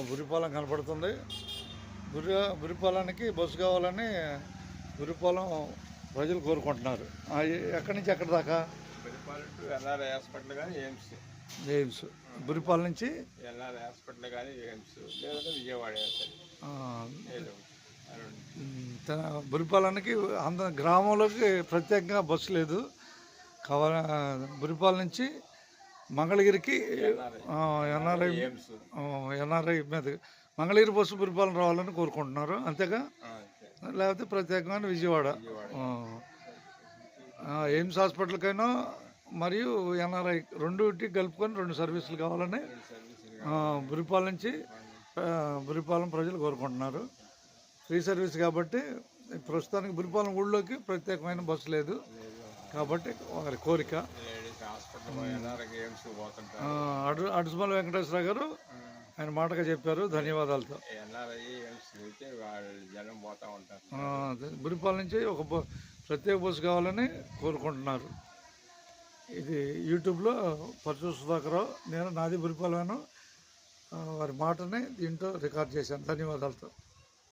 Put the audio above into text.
బురిపాలెం కనపడుతుంది. బురిపాలెంకి బస్సు కావాలని బురిపాలెం ప్రజలు కోరుకుంటున్నారు. ఎక్కడి నుంచి ఎక్కడి దాకా? ఎల్ఆర్ఐ హాస్పిటల్ కానీ ఎయిమ్స్ బురిపాలెం నుంచి ఎల్ఆర్ఐ హాస్పిటల్ కానీ ఎయిమ్స్ లేదంటే విజయవాడ. బురిపాలెంకి గ్రామంలోకి ప్రత్యేకంగా బస్సు లేదు. బురిపాలెం నుంచి మంగళగిరికి ఎన్ఆర్ఐ మీద మంగళగిరి బస్సు బురిపాలెం రావాలని కోరుకుంటున్నారు. అంతేగా? లేకపోతే ప్రత్యేకంగా విజయవాడ ఎయిమ్స్ హాస్పిటల్కైనా మరియు ఎన్ఆర్ఐ రెండుకి కలుపుకొని 2 సర్వీసులు కావాలని బురిపాలెం నుంచి బురిపాలెం ప్రజలు కోరుకుంటున్నారు. ఫ్రీ సర్వీస్ కాబట్టి ప్రస్తుతానికి బురిపాలెం ఊళ్ళోకి ప్రత్యేకమైన బస్సు లేదు కాబట్టి వారి కోరిక. అడుసుమల వెంకటేశ్వర గారు ఆయన మాటగా చెప్పారు. ధన్యవాదాలతో. బురిపాలెం నుంచి ఒక ప్రత్యేక బస్సు కావాలని కోరుకుంటున్నారు. ఇది యూట్యూబ్లో పరచూరు సుధాకర్ నేను నాది బురిపాలెం వారి మాటని దీంట్లో రికార్డ్ చేశాను. ధన్యవాదాలతో.